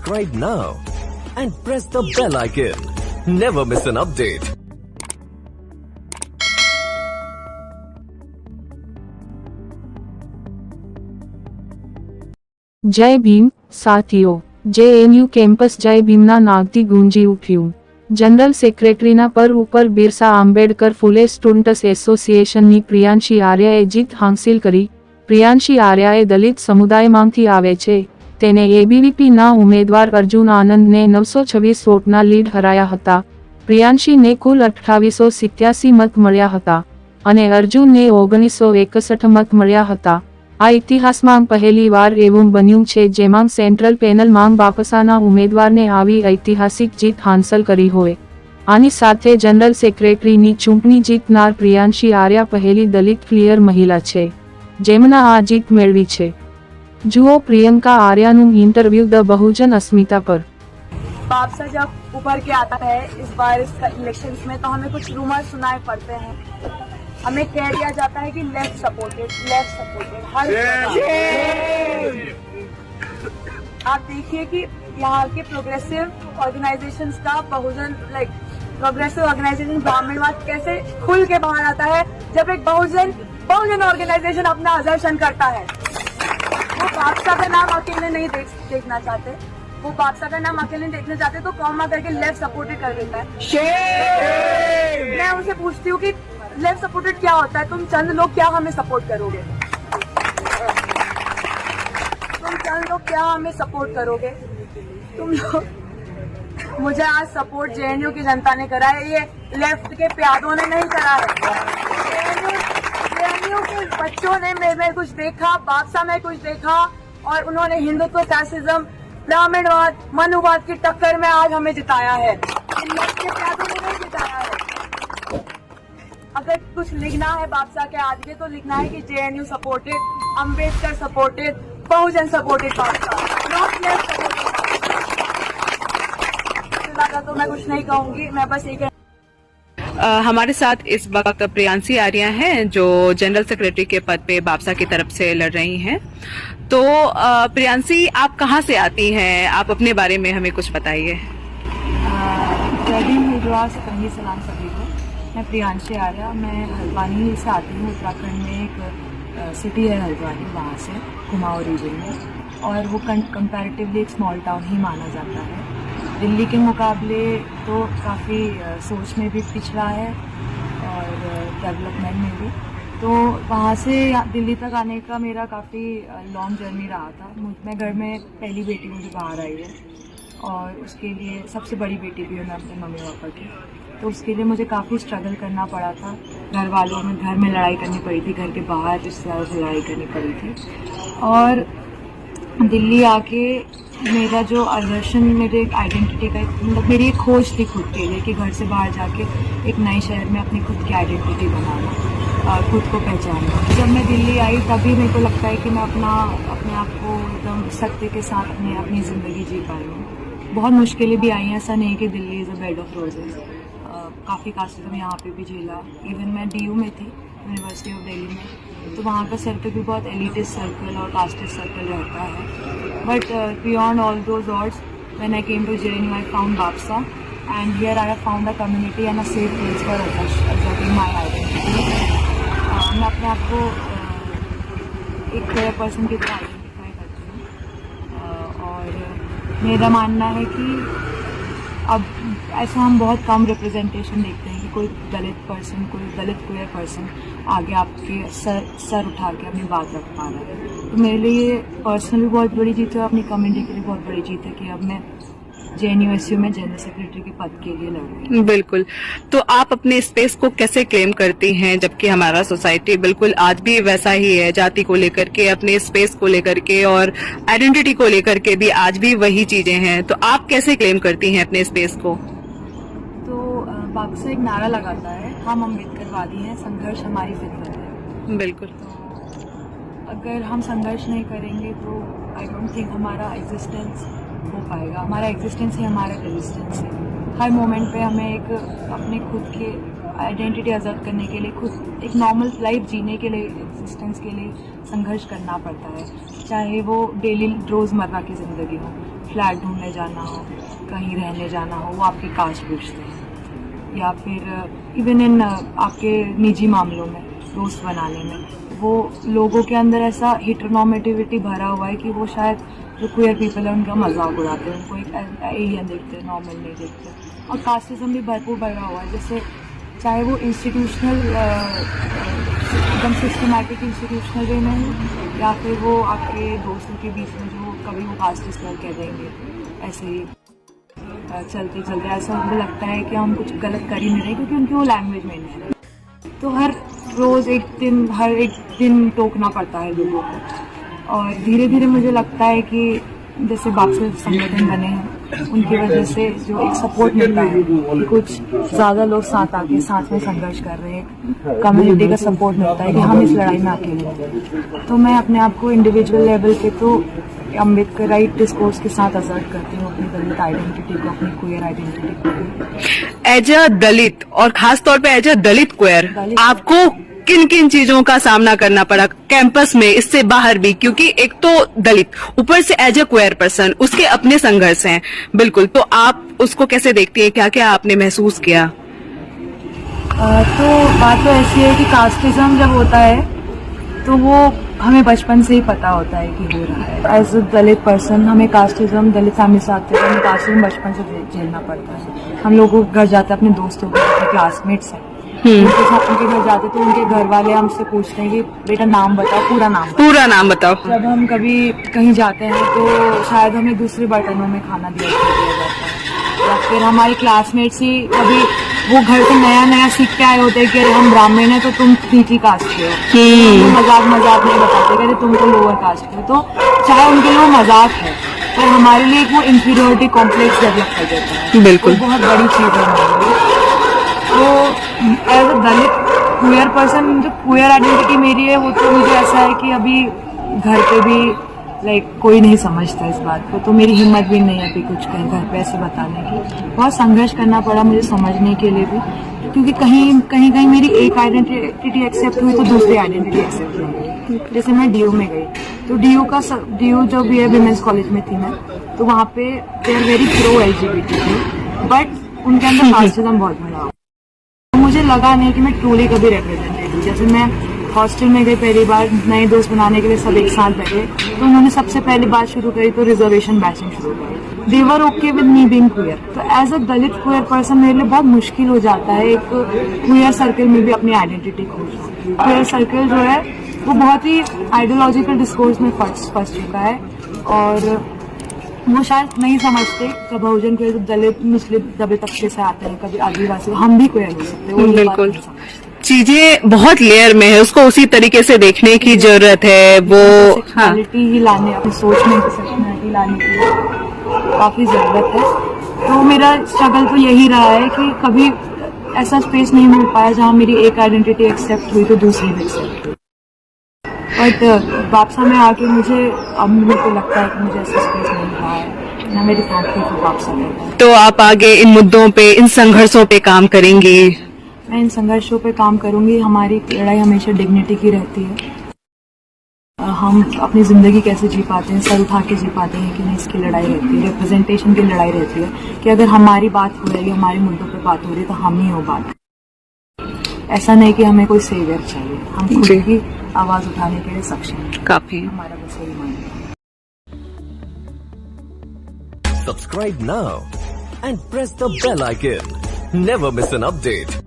subscribe now and press the bell icon. Never miss an update. જય ભીમ સાથીઓ, JNU campus જય ભીમના નાદથી ગુંજી ઉઠ્યું. જનરલ સેક્રેટરીના પર ઉપર બિરસા આંબેડકર ફુલે સ્ટુડન્ટ્સ એસોસિએશનની પ્રિયાંશી આર્યાએ જીત હાંસિલ કરી. પ્રિયાંશી આર્યાએ દલિત સમુદાયમાંથી આવે છે. તેને એબીવીપીના ઉમેદવાર અર્જુન આનંદને 926 વોટના લીડ હરાયા હતા. પ્રિયાંશીને કુલ 2887 મત મળ્યા હતા અને અર્જુનને 1961 મત મળ્યા હતા. આ ઇતિહાસમાં પહેલી વાર એવું બન્યું છે જેમાં સેન્ટ્રલ પેનલમાં બાપસાના ઉમેદવારને આવી ઐતિહાસિક જીત હાંસલ કરી હોય. આની સાથે જનરલ સેક્રેટરીની ચૂંટણી જીતનાર પ્રિયાંશી આર્યા પહેલી દલિત ક્લિયર મહિલા છે જેમના આ જીત મેળવી છે. જુઓ પ્રિયંકા આર્યાનું इंटरव्यू द बहुजन अस्मिता पर. बापसा जब उभर के आता है इस बार इस इलेक्शंस में तो हमें कुछ रूमर सुनाए पड़ते हैं. हमें कह दिया जाता है कि लेफ्ट सपोर्टेड हर आप देखिए कि यहाँ के प्रोग्रेसिव ऑर्गेनाइजेशंस का बहुजन प्रोग्रेसिव ऑर्गेनाइजेशन ब्राह्मणवाद कैसे खुल के बाहर आता है जब एक बहुजन ऑर्गेनाइजेशन अपना असर्शन करता है. वो बापसा का नाम अकेले नहीं देखना चाहते, वो बापसा का नाम अकेले देखना चाहते तो कॉमा करके लेफ्ट सपोर्टेड कर देता है. मैं उनसे पूछती हूँ कि लेफ्ट सपोर्टेड क्या होता है? तुम चंद लोग क्या हमें सपोर्ट करोगे? तुम लोग मुझे आज सपोर्ट जेएनयू की जनता ने करा है, ये लेफ्ट के प्यादों ने नहीं करा है. जेएनयू के बच्चों ने मेरे कुछ देखा, बापसा में कुछ देखा और उन्होंने हिंदुत्व, फैसिज्म, ब्राह्मणवाद, मनुवाद की टक्कर में आज हमें जिताया है. लेफ्ट के प्यादों ने नहीं जिताया है. अगर कुछ लिखना है बापसा के आगे तो लिखना है कि JNU supported, Ambedkar supported, Bahujan supported BAPSA, not left supported. तो मैं कुछ नहीं कहूंगी, मैं बस एक हमारे साथ इस वक्त प्रियांशी आर्या हैं जो जनरल सेक्रेटरी के पद पे बापसा की तरफ से लड़ रही हैं. तो प्रियांशी, आप कहाँ से आती हैं? आप अपने बारे में हमें कुछ बताइए. जय भीम, सभी सलाम सभी को. मैं प्रियांशी आर्या, मैं हल्द्वानी से आती हूँ. उत्तराखंड में एक सिटी है हल्द्वानी, वहाँ से कुमाऊं रीजन में, और वो कंपैरेटिवली एक स्मॉल टाउन ही माना जाता है. दिल्ली के मुकाबले तो काफ़ी सोच में भी पिछड़ा है और डेवलपमेंट में भी. तो वहाँ से दिल्ली तक आने का मेरा काफ़ी लॉन्ग जर्नी रहा था. मैं घर में पहली बेटी मुझे बाहर आई है और उसके लिए सबसे बड़ी बेटी भी है मैं अपने मम्मी पापा की. तो उसके लिए मुझे काफ़ी स्ट्रगल करना पड़ा था. घर वालों में घर में लड़ाई करनी पड़ी थी, घर के बाहर रिश्तेदारों से लड़ाई करनी पड़ी थी. और दिल्ली आके मेरा जो असर्शन, मेरे आइडेंटिटी का मतलब मेरी एक खोज थी खुद के लिए कि घर से बाहर जाके एक नए शहर में अपनी खुद की आइडेंटिटी बनाना, खुद को पहचानना. जब मैं दिल्ली आई तभी मेरे को लगता है कि मैं अपने आप को एकदम सत्य के साथ अपनी ज़िंदगी जी पाई हूँ. बहुत मुश्किलें भी आई हैं, ऐसा नहीं कि Delhi is a bed of roses. काफ़ी कास्टिज्म यहाँ पे भी झेला. इवन मैं DU में थी, यूनिवर्सिटी ऑफ दिल्ली में, तो वहाँ का सर्कल भी बहुत एलिटिस्ट सर्कल और कास्टिस्ट सर्कल रहता है. But beyond all those odds, when I came to JNU I found BAPSA and here I have found a community and a safe place for asserting my identity. मैं अपने आप को एक clear person की तरह identify करती हूँ. और मेरा मानना है कि अब ऐसा हम बहुत कम रिप्रेजेंटेशन देखते हैं कि कोई दलित पर्सन, कोई दलित क्वेयर पर्सन आगे आपके सर उठा के अपनी बात रख पा रहा है. तो मेरे लिए पर्सनली बहुत बड़ी जीत है, अपनी कम्युनिटी के लिए बहुत बड़ी जीत है कि अब मैं JNUSU में जनरल सेक्रेटरी के पद के लिए लड़ रही हूँ. बिल्कुल. तो आप अपने स्पेस को कैसे क्लेम करती हैं जबकि हमारा सोसाइटी बिल्कुल आज भी वैसा ही है, जाति को लेकर के, अपने स्पेस को लेकर के और आइडेंटिटी को लेकर के भी आज भी वही चीजें हैं. तो आप कैसे क्लेम करती हैं अपने स्पेस को? तो बापसा एक नारा लगाता है, हम अम्बेडकरवादी हैं, संघर्ष हमारी फितरत है. बिल्कुल. तो अगर हम संघर्ष नहीं करेंगे तो आई डोंट थिंक हमारा एग्जिस्टेंस हो पाएगा. हमारा एग्जिस्टेंस ही हमारा रेजिस्टेंस है. हर मोमेंट पे हमें एक अपने खुद के आइडेंटिटी आज़ाद करने के लिए, खुद एक नॉर्मल लाइफ जीने के लिए, एग्जिस्टेंस के लिए संघर्ष करना पड़ता है. चाहे वो डेली रोज़मर्रा की ज़िंदगी हो, फ्लैट ढूंढने जाना हो, कहीं रहने जाना हो, वो आपकी कास्ट पूछते हैं। या फिर इवन इन आपके निजी मामलों में, दोस्त बनाने में, वो लोगों के अंदर ऐसा हेटेरोनॉर्मेटिविटी भरा हुआ है कि वो शायद जो क्वेयर पीपल है उनका मजाक उड़ाते हैं, उनको एक एलियन देखते हैं, नॉर्मल नहीं देखते। और कास्टिज्म भी भरपूर भरा हुआ है, जैसे चाहे वो इंस्टीट्यूशनल एकदम सिस्टमैटिक इंस्टीट्यूशनल वे में हो, या फिर वो आपके दोस्तों के बीच में जो कभी वो कास्ट स्तर कह देंगे, ऐसे ही चलते चलते ऐसा उनको लगता है कि हम कुछ गलत कर ही नहीं रहे, क्योंकि उनकी वो लैंग्वेज में नहीं है। तो हर एक दिन टोकना पड़ता है लोगों को। और धीरे धीरे मुझे लगता है कि जैसे बापसे संगठन बने हैं, उनकी वजह से जो एक सपोर्ट मिलता है कि कुछ ज़्यादा लोग साथ आके साथ में संघर्ष कर रहे हैं, कम्युनिटी का सपोर्ट मिलता है कि हम इस लड़ाई में अकेले हैं। तो मैं अपने आप को इंडिविजुअल लेवल पे तो अम्बेडकराइट डिस्कोर्स के साथ असर्ट करती हूँ, अपनी दलित आइडेंटिटी को, अपनी क्वेयर आइडेंटिटी को। एज अ दलित और खास तौर पे एज अ दलित क्वेयर, आपको किन किन चीजों का सामना करना पड़ा कैंपस में, इससे बाहर भी? क्योंकि एक तो दलित, ऊपर से एज अ क्वेयर पर्सन, उसके अपने संघर्ष हैं। बिल्कुल, तो आप उसको कैसे देखती हैं? क्या क्या आपने महसूस किया? तो बात तो ऐसी है कि कास्टिज्म जब होता है तो वो हमें बचपन से ही पता होता है कि हो रहा है। एज अ दलित पर्सन हमें कास्टिज्म, दलित फैमिली से आते हैं, हमें कास्टिज्म बचपन से झेलना पड़ता है। हम लोगों के घर जाते हैं, अपने दोस्तों के, अपने क्लासमेट्स हैं, उनके साथ उनके घर जाते तो उनके घर वाले हमसे पूछते हैं कि बेटा नाम बताओ, पूरा नाम बताओ। जब हम कभी कहीं जाते हैं तो शायद हमें दूसरे बर्तनों में खाना दिया जाता है, या फिर हमारे क्लासमेट्स ही कभी वो घर से नया सीख के आए होते हैं कि अरे हम ब्राह्मण हैं तो तुम नीची कास्ट के हो, मजाक नहीं बताते कि अरे तुम तो लोअर कास्ट के हो। तो चाहे उनके लिए वो मजाक है, पर हमारे लिए वो इंफीरियोरिटी कॉम्प्लेक्स डेवलप कर देता है। बिल्कुल, बहुत बड़ी चीज है हमारे लिए। तो as a Dalit queer person, जो क्वेयर आइडेंटिटी मेरी है, वो तो मुझे ऐसा है कि अभी घर पे भी कोई नहीं समझता इस बात को, तो मेरी हिम्मत भी नहीं है अभी कुछ कहीं घर पे ऐसे बताने की। बहुत संघर्ष करना पड़ा मुझे समझने के लिए भी, क्योंकि कहीं मेरी एक आइडेंटिटी एक्सेप्ट हुई तो दूसरी आइडेंटिटी एक्सेप्ट हुई। जैसे मैं डीयू में गई तो डीयू जो भी है विमेंस कॉलेज में थी मैं, तो वहाँ पे they are very pro LGBT थी, बट उनके अंदर कास्टिज्म बहुत बड़ा। मुझे लगा नहीं कि मैं ट्रूली कभी रिप्रेजेंटेटिव। जैसे मैं हॉस्टल में गई पहली बार, नए दोस्त बनाने के लिए सब एक साथ बैठे, तो उन्होंने सबसे पहली बात शुरू करी तो रिजर्वेशन बैचिंग शुरू करी। They were okay with me being queer. तो as a Dalit queer person मेरे लिए बहुत मुश्किल हो जाता है एक क्वेयर सर्कल में भी अपनी आइडेंटिटी खोजना। क्वेयर सर्कल जो है वो बहुत ही आइडियोलॉजिकल डिस्कोर्स में फंस चुका है, और वो शायद नहीं समझते कि बहुजन के दलित मुस्लिम दबे तबके से आते हैं, कभी आदिवासी, हम भी क्वेयर हो सकते हैं। बिल्कुल, चीजें बहुत लेयर में है, उसको उसी तरीके से देखने की जरूरत है। वो सेक्सुअलिटी ही लाने, अपनी सोच में सेक्सुअलिटी लाने की काफी जरूरत है। तो मेरा स्ट्रगल तो यही रहा है कि कभी ऐसा स्पेस नहीं मिल पाया जहाँ मेरी एक आइडेंटिटी एक्सेप्ट हुई तो दूसरी भी एक्सेप्ट हुई। बट वापसा में आके मुझे को लगता है कि मुझे ऐसा स्पेस नहीं रहा है, ना मेरी फैमिली को वापसा करता है। तो आप आगे इन मुद्दों पे, इन संघर्षों पे काम करेंगी? मैं इन संघर्षों पे काम करूंगी। हमारी लड़ाई हमेशा डिग्निटी की रहती है। हम अपनी जिंदगी कैसे जी पाते हैं, सर उठा के जी पाते हैं कि नहीं, इसकी लड़ाई रहती है। रिप्रेजेंटेशन की लड़ाई रहती है कि अगर हमारी बात हो रही है, हमारे मुद्दों पे बात हो रही है, तो हम ही हो बात। ऐसा नहीं कि हमें कोई सेवियर चाहिए, हम खुद की आवाज उठाने के लिए सक्षम हैं। काफी हमारा बस यही मानना है। Subscribe now and press the bell icon. Never miss an update.